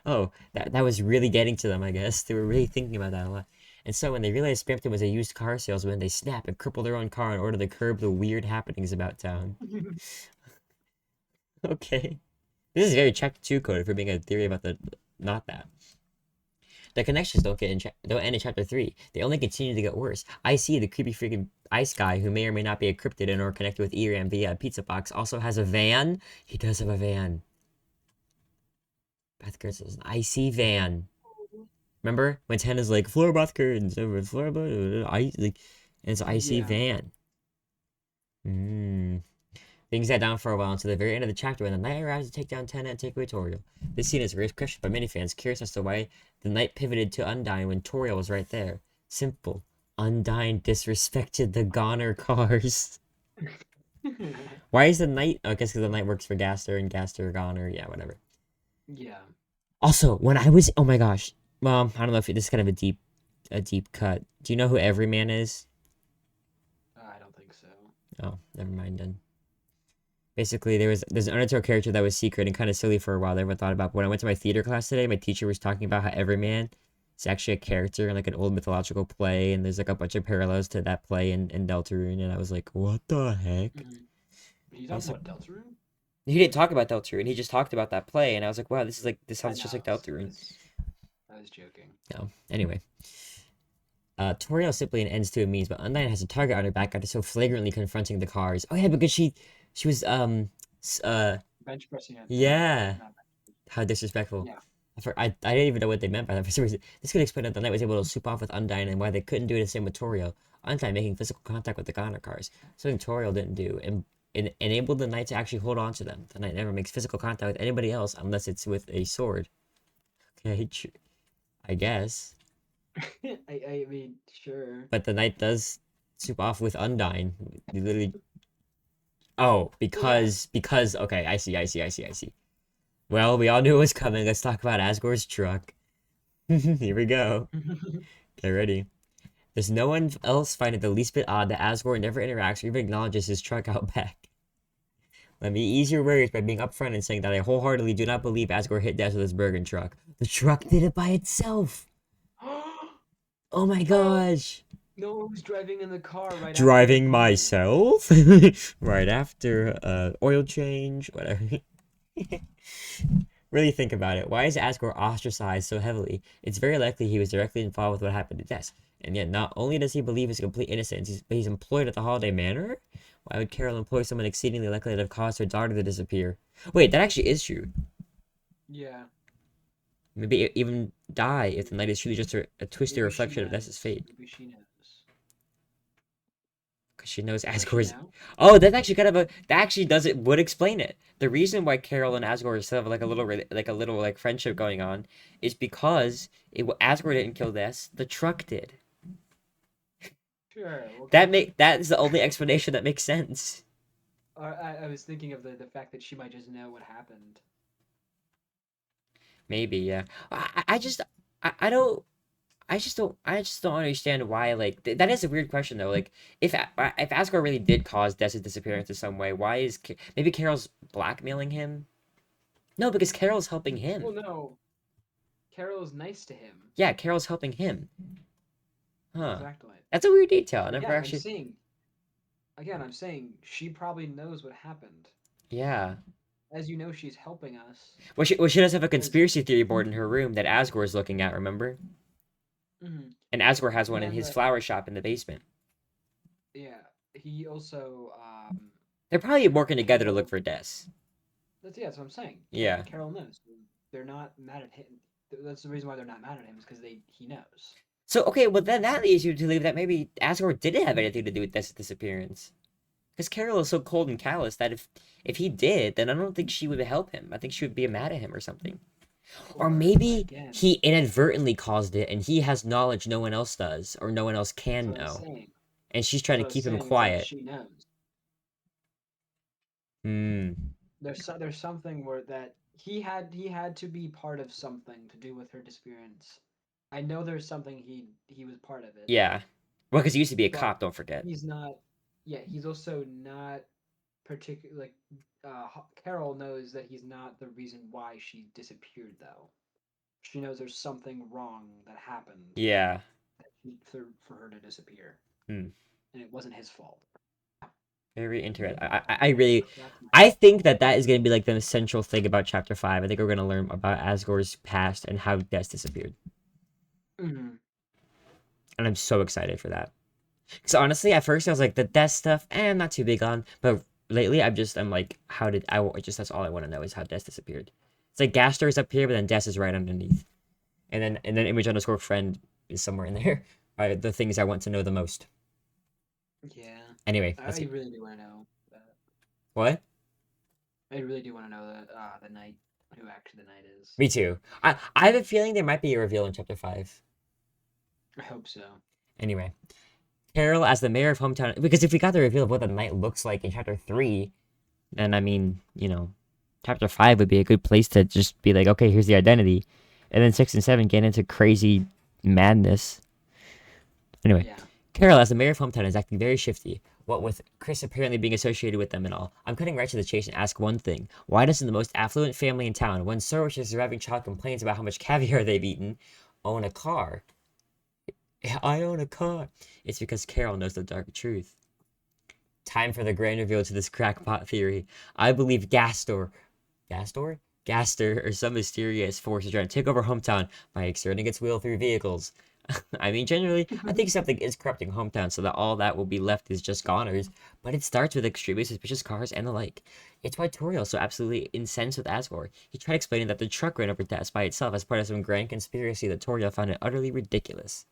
Oh, that was really getting to them, I guess. They were really thinking about that a lot. And so when they realized Sprampton was a used car salesman, they snap and cripple their own car in order to curb the weird happenings about town. Okay. This is very Chapter 2 coded for being a theory about the... not that. The connections don't end in Chapter 3. They only continue to get worse. I see the creepy freaking ice guy, who may or may not be a cryptid or connected with ERAM via a pizza box, also has a van. He does have a van. Bath curtains, an icy van. Remember when Tana's like floor bath curtains over floor ice, like, and it's an icy van. Things died down for a while until the very end of the chapter when the knight arrives to take down Tana and take away Toriel. This scene is raised question by many fans, curious as to why the knight pivoted to Undyne when Toriel was right there. Simple. Undyne disrespected the Goner cars. Why is the knight? Oh, I guess because the knight works for Gaster and Gaster Goner. Yeah, whatever. Yeah. Also, when I was, oh my gosh, well, I don't know if this is kind of a deep cut. Do you know who Everyman is? I don't think so. Oh, never mind then. Basically, there's an Undertale character that was secret and kind of silly for a while. I never thought about. But when I went to my theater class today, my teacher was talking about how Everyman is actually a character in like an old mythological play, and there's like a bunch of parallels to that play in Deltarune, and I was like, what the heck? He's talking about Deltarune? He didn't talk about Deltarune. He just talked about that play, and I was like, wow, this sounds just like Deltarune. I was joking. No. Anyway. Toriel simply an ends to a means, but Undyne has a target on her back after so flagrantly confronting the cars. Oh yeah, because she was Bench pressing it. yeah. How disrespectful. Yeah. I didn't even know what they meant by that for some reason. This could explain how the knight was able to swoop off with Undyne and why they couldn't do the same with Toriel. Undyne making physical contact with the Goner cars, something Toriel didn't do, and enabled the knight to actually hold on to them. The knight never makes physical contact with anybody else unless it's with a sword. Okay, I guess. I mean, sure. But the knight does swoop off with Undyne. He literally. Oh, because okay, I see. Well, we all knew it was coming. Let's talk about Asgore's truck. Here we go. Get ready. Does no one else find it the least bit odd that Asgore never interacts or even acknowledges his truck out back? Let me ease your worries by being upfront and saying that I wholeheartedly do not believe Asgore hit Des with his Bergen truck. The truck did it by itself. Oh my Oh, gosh. no one was driving in the car right after the Driving boom. myself? Right after oil change, whatever. Really think about it. Why is Asgore ostracized so heavily? It's very likely he was directly involved with what happened to Des. And yet, not only does he believe his complete innocence, but he's employed at the Holiday Manor? Why would Carol employ someone exceedingly likely to have caused her daughter to disappear? Wait, that actually is true. Yeah. Maybe even die if the night is truly just a twisted Maybe she reflection of Des's knows. fate. Maybe she knows. Because she knows Does she Asgore's. know? Oh, that's actually kind of a. That actually does it. Would explain it. The reason why Carol and Asgore still have like a little, like friendship going on, is because Asgore didn't kill Des. The truck did. Sure. Well, That is the only explanation that makes sense. I was thinking of the fact that she might just know what happened. Maybe, yeah. I just I don't I just don't understand why that is a weird question though. Like if Asgore really did cause Dessa's disappearance in some way, why is maybe Carol's blackmailing him? No, because Carol's helping Well, him. no. Carol is nice to him. Yeah, Carol's helping him. Huh. Exactly. That's a weird detail. I never Again, actually. I'm saying she probably knows what happened. Yeah. As you know, she's helping us. Well, she does have a Because, conspiracy theory board in her room that Asgore is looking at. Remember? mhm. And Asgore has one in And his flower shop in the basement. yeah, he also They're probably working together to look Carol. for Des. That's what I'm saying. Yeah. Carol knows. They're not mad at him. That's the reason why they're not mad at him is because he knows. So okay, well then that leads you to believe that maybe Asgore didn't have anything to do with Des' disappearance. Because Carol is so cold and callous that if he did, then I don't think she would help him. I think she would be mad at him or something. Or Or maybe again, he inadvertently caused it and he has knowledge no one else does or no one else that's can what I was know. saying. And she's trying That's to what I was keep him saying is that quiet. she knows. Hmm. There's something where that he had to be part of something to do with her disappearance. I know there's something he was part of it, Yeah. Well, because he used to be a but cop, don't forget. he's not. Yeah, he's also not particular. Like Carol knows that he's not the reason why she disappeared, though. She knows there's something wrong that happened Yeah. for her to disappear, Hmm. and it wasn't his fault. Very interesting. That's my I think that is going to be like the essential thing about chapter 5. I think we're going to learn about Asgore's past and how Des disappeared. Mhm. And I'm so excited for that. So honestly, at first I was like the Des stuff, I'm not too big on. But lately, I'm like, how did just that's all I want to know is how Des disappeared. It's like Gaster is up here, but then Des is right underneath, and then image underscore friend is somewhere in there. Are the things I want to know the most. Yeah, Anyway, let's I get really do want to know that. what? I really do want to know the knight, who actually the knight is. Me too. I have a feeling there might be a reveal in chapter 5. I hope so. Anyway, Carol as the mayor of hometown, because if we got the reveal of what the knight looks like in chapter 3, then I mean, chapter 5 would be a good place to just be like, okay, here's the identity, and then 6 and 7 get into crazy madness. Anyway, Yeah. Carol as the mayor of hometown is acting very shifty. What with Chris apparently being associated with them and all. I'm cutting right to the chase and ask one thing. Why doesn't the most affluent family in town, when Sir, which is surviving child complains about how much caviar they've eaten, own a car? I own a car. It's because Carol knows the dark truth. Time for the grand reveal to this crackpot theory. I believe Gastor? Gaster, or some mysterious force is trying to take over hometown by exerting its will through vehicles. I mean, generally, I think something is corrupting hometown so that all that will be left is just goners, but it starts with extremely suspicious cars and the like. It's why Toriel's so absolutely incensed with Asgore. He tried explaining that the truck ran over Des by itself as part of some grand conspiracy that Toriel found it utterly ridiculous.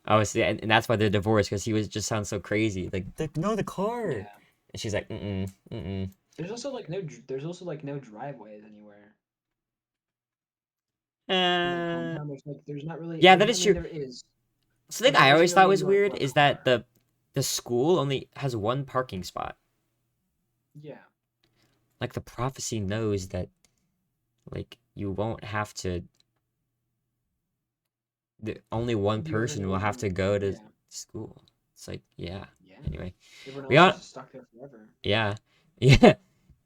Oh, see, and that's why they're divorced because he was just sounds so crazy. Like, no, the car. Yeah. And she's like, mm. There's also like no driveways anywhere in like Uh, hometown. There's not really. yeah, that I is mean, true. there is, So the but thing there I isn't always thought really was anywhere weird for a is that car. the school only has one parking spot. Yeah. Like the prophecy knows that Like you won't have to. Only one You person will have to go to yeah, school. It's like, yeah. yeah. Anyway, Everyone we else is all, just stuck there forever. yeah, yeah.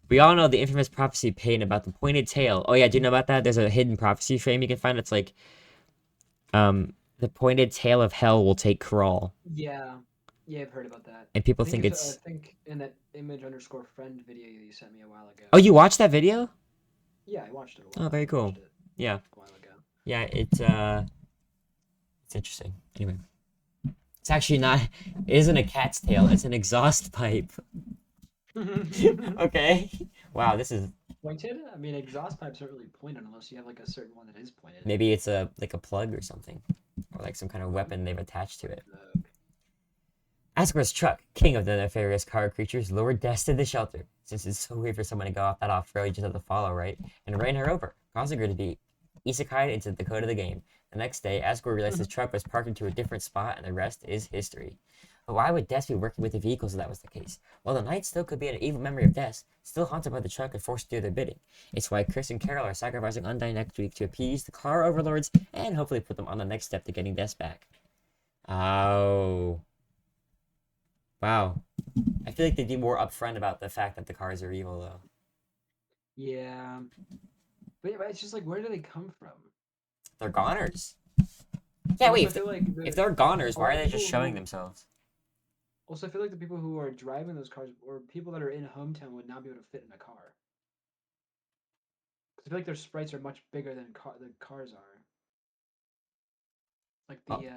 We all know the infamous prophecy pain about the pointed tail. Oh yeah, do you know about that? There's a hidden prophecy frame you can find. It's like, the pointed tail of hell will take crawl, Yeah, yeah, I've heard about that. and I people think think it's I it's. think in that image underscore friend video you sent me a while ago. Oh, you watched that video? Yeah, I watched it a Oh, while. very I watched cool. it Yeah, a while ago. yeah. It's interesting. Anyway, it's actually not. It isn't a cat's tail. It's an exhaust pipe. Okay. Wow, this is Pointed? I mean, exhaust pipes aren't really pointed unless you have like a certain one that is pointed. maybe it's a like a plug or something, or like some kind of weapon they've attached to it. Asgore's truck, king of the nefarious car creatures, lured Des to the shelter. Since it's so weird for someone to go off that off-road, you just have to follow, right? And ran her over, causing her to be isekai'd into the code of the game. The next day, Asgore realized his truck was parked into a different spot, and the rest is history. But why would Des be working with the vehicles if that was the case? Well, the knight still could be an evil memory of Des, still haunted by the truck and forced to do their bidding. It's why Chris and Carol are sacrificing Undyne next week to appease the car overlords and hopefully put them on the next step to getting Des back. Oh. Wow. I feel like they'd be more upfront about the fact that the cars are evil, though. Yeah, but yeah, but it's just like, where do they come from? They're goners. And Yeah, wait. also, I feel like If they're goners, all why the are they just people showing who themselves? also I feel like the people who are driving those cars or people that are in hometown would not be able to fit in a car. Because I feel like their sprites are much bigger than the cars are. Like Oh, the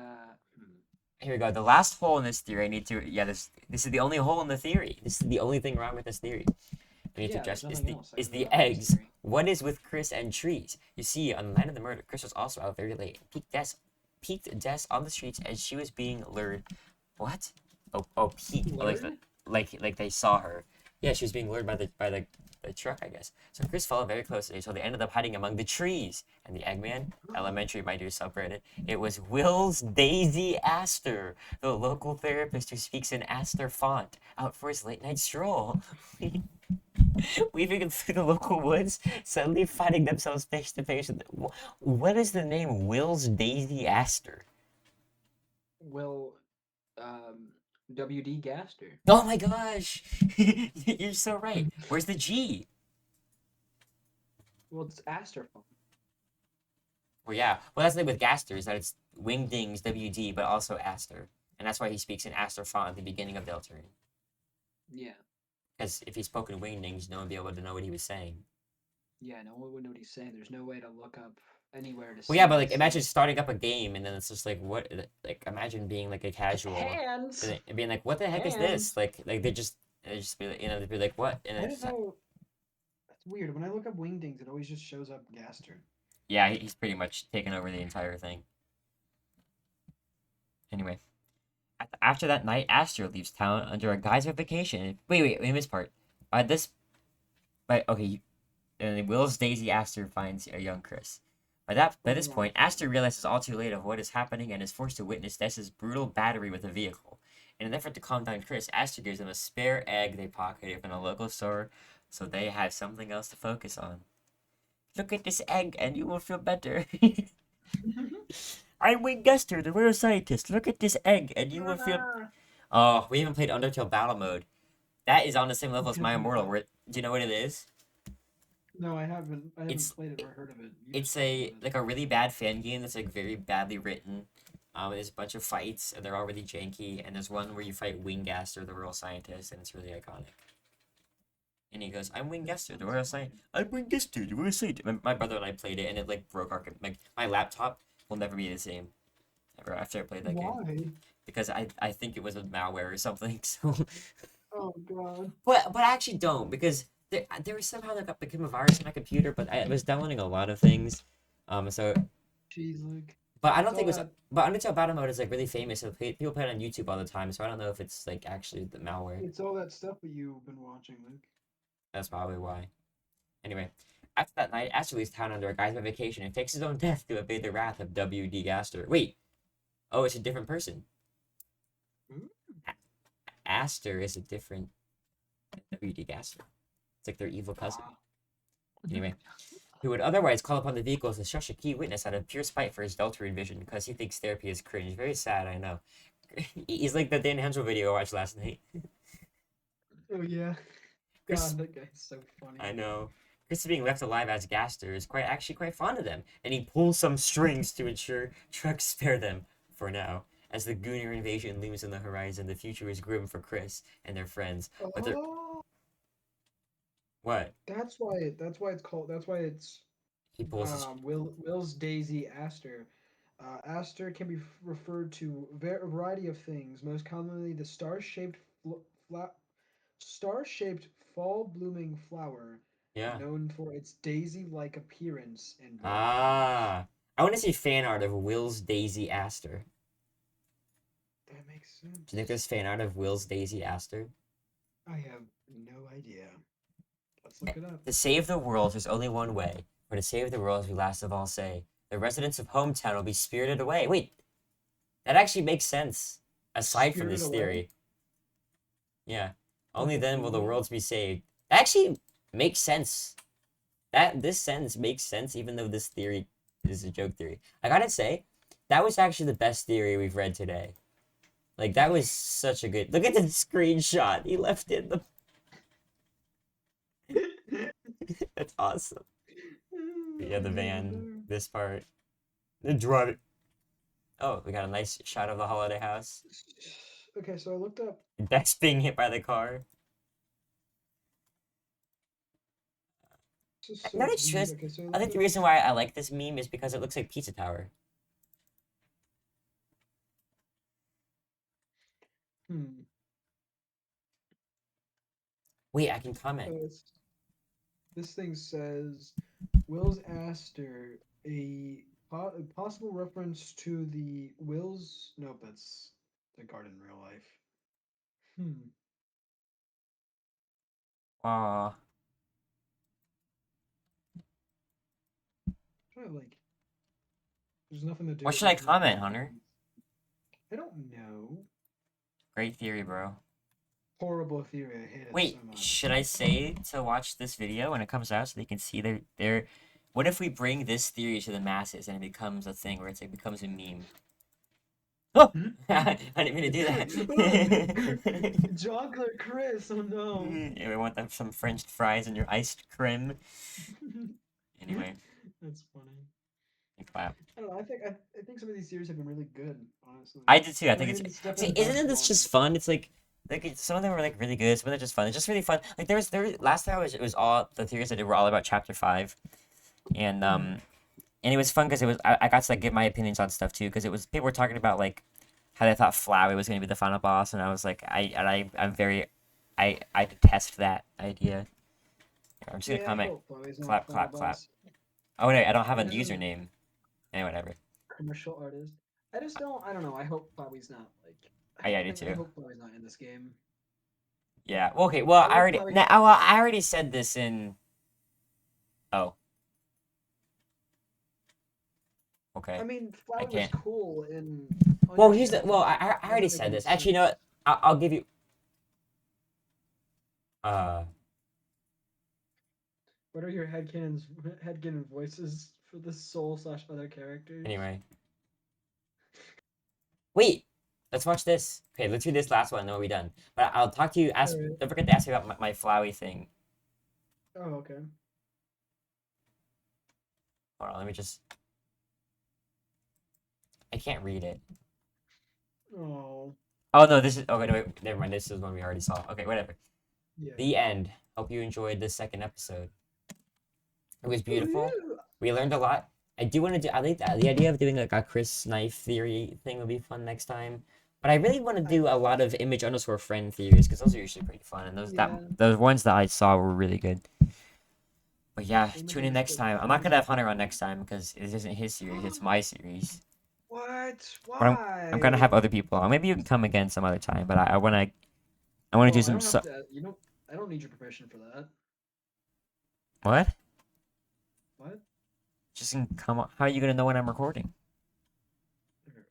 here we go. The last hole in this theory I need to. Yeah, this is the only hole in the theory. This is the only thing wrong with this theory. I need to yeah, address there's nothing else that is can go the wrong with this eggs. theory. What is with Chris and trees? You see, on the night of the murder, Chris was also out very late. Peeked Des on the streets as she was being lured. What? Oh, peeked. Oh, Lured? like they saw her. Yeah, she was being lured by the truck, I guess. So Chris followed very closely, so they ended up hiding among the trees. And the Eggman, elementary, might do subreddit. It was Will's Daisy Astor, the local therapist who speaks in Astor font, out for his late night stroll. Weaving through the local woods, suddenly finding themselves face to face with. What is the name Will's Daisy Astor? Will um WD Gaster. Oh my gosh! You're so right. Where's the G? Well, it's Astrophone. Well, yeah. Well, that's the thing with Gaster is that it's Wingdings WD, but also Astor. And that's why he speaks in Astor font at the beginning of Deltarune. Yeah. Because if he spoke in Wingdings, no one would be able to know what he was saying. Yeah, no one would know what he's saying. There's no way to look up anywhere to Well, see yeah, what but like he's imagine saying. starting up a game and then it's just like what? Like imagine being like a casual, Hands! and being like, what the heck is this? Hands! Like they just be like, they'd be like, what? And I it's don't just, know. That's weird. When I look up Wingdings, it always just shows up Gaster. yeah, he's pretty much taken over the entire thing. Anyway, after that night, Astro leaves town under a guise of vacation. Wait, we missed part. By this, by okay, and Will's Daisy Astor finds a young Chris. By this point, Astor realizes all too late of what is happening and is forced to witness Dessa's brutal battery with a vehicle. In an effort to calm down Chris, Astor gives them a spare egg they pocketed from a local store, so they have something else to focus on. Look at this egg, and you will feel better. I'm Wayne Guster, the real scientist. Look at this egg, and you will feel. Oh, we haven't played Undertale Battle Mode. That is on the same level as My Immortal. Do you know what it is? No, I haven't. I haven't It's played it or heard of it. You just it's told me a about it. like a really bad fan game that's like very badly written. There's a bunch of fights and they're all really janky. And there's one where you fight Wingaster, the royal scientist, and it's really iconic. And he goes, "I'm Wingaster, the royal scientist. I'm Wingaster, the royal scientist." My brother and I played it, and it like broke our like my laptop will never be the same ever after I played that game Why? because I think it was a malware or something. So, Oh god. but I actually don't because there was somehow like became a virus on my computer, but I was downloading a lot of things. So Jeez, Luke. But I It's don't think all it was. that. But Undertale Battle Mode is like really famous. So people play it on YouTube all the time. So I don't know if it's like actually the malware. It's all that stuff that you've been watching, Luke. That's probably why. Anyway, after that night, Aster leaves town under a guise of vacation and fakes his own death to evade the wrath of W.D. Gaster. Wait. Oh, it's a different person. Hmm? Aster is a different W.D. Gaster. It's like their evil cousin. Ah. Anyway, He would otherwise call upon the vehicles to shush a key witness out of pure spite for his Deltarune vision because he thinks therapy is cringe. Very sad, I know. He's like the Dan Hensel video I watched last night. Oh yeah. Chris, God, that guy's so funny. I know. Chris being left alive as Gaster is quite fond of them, and he pulls some strings to ensure trucks spare them for now. As the Gooner invasion looms on the horizon, the future is grim for Chris and their friends. But they're Oh, what? that's why it's called. That's why it's He pulls his Will's Daisy Aster. Aster can be referred to a variety of things, most commonly the fla- star-shaped fall-blooming flower, yeah. known for its daisy-like appearance and red petals. Ah. I want to see fan art of Will's Daisy Aster. That makes Do you think sense. there's fan art of Will's Daisy Aster? I have no idea. Let's look it up. To save the world, there's only one way. For to save the world, as we last of all say, the residents of Hometown will be spirited away. Wait, that actually makes sense. Aside from Spirited this Away? theory, yeah, only Okay, then will the cool. worlds be saved. That actually makes sense. That this sentence makes sense, even though this theory is a joke theory. I gotta say, that was actually the best theory we've read today. Like that was such a good. Look at the screenshot. He left in the. That's awesome. Yeah, the I hate it van. there. This part. The drive. Oh, we got a nice shot of the holiday house. Okay, so I looked up. Dex being hit by the car. This is You so know what's weird. just? Okay, so I I looked think the up. reason why I like this meme is because it looks like Pizza Tower. Hmm. Wait, I can comment. Uh, it's, this thing says Will's Aster, a possible reference to the Will's. Nope, that's the garden in real life. Hmm. Aw. Trying to like. There's nothing to do What with should I like what comment, Hunter? happens. I don't know. Great theory, bro. Horrible theory. I hate it so Wait, much. should I say to watch this video when it comes out so they can see their what if we bring this theory to the masses and it becomes a thing where it becomes a meme? Oh! Hmm? I didn't mean to do that. Chocolate Chris. Oh no. Yeah, we want them some French fries and your iced cream. Anyway, That's funny. you clap. I don't know. I think some of these series have been really good, honestly. I did too. I I think mean, it's it's definitely see, the best isn't this one. just fun? It's some of them were like really good, some of them are just fun. It's just really fun. Like last time it was all the theories I did were all about chapter 5, and Mhm. it was fun because I got to like give my opinions on stuff too because it was people were talking about like how they thought Flowey was going to be the final boss, and I was like I'm very I detest that idea. I'm just gonna Yeah, I comment hope Chloe's not the clap final clap clap. boss. Oh wait, I don't have a I know username. Eh, whatever. commercial artist. I just don't. I don't know. I hope Chloe's not like. I do I too. hope Chloe's not in this game. Yeah. Well, okay. Well, I like Chloe. I already said this in. Oh, I okay. mean, I Flowey was can't. cool in on Well, your here's the. show, Well, but I I already don't think said it this. makes Actually, you know sense. what? I'll give you. Uh. What are your headcanon voices for the soul slash other characters? Anyway. Wait. Let's watch this. Okay, let's do this last one, and then we'll be done. But I'll talk to you. Ask. Alright. Don't forget to ask me about my Flowey thing. Oh, okay. Hold on. Let me just. I can't read it. Oh, Oh no, this is. Okay, no, wait, never mind. This is one we already saw. Okay, whatever. yeah. The end. Hope you enjoyed this second episode. It was beautiful. Woo! We learned a lot. I do want to do. I think that the idea of doing like a Chris knife theory thing would be fun next time. But I really want to I do a lot of image underscore friend theories because those are usually pretty fun, and yeah. those ones that I saw were really good. But yeah, Image tune in next underscore time. I'm not friends. gonna have Hunter on next time because it isn't his series; it's my series. What? But I'm gonna have Why? other people on. Maybe you can come again some other time. But I wanna do Oh, I some don't have to. You don't. I don't need your permission for that. what? What? Just come on. How are you gonna know when I'm recording? Never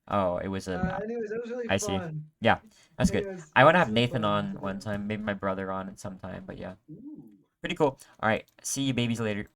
Oh, it was a. mind. Anyways, that was really I see. fun. Yeah, that's good. Anyways, I want to this have was Nathan fun on one today. time, maybe my brother on at some time, but yeah. Ooh. Pretty cool. All right. See you babies later.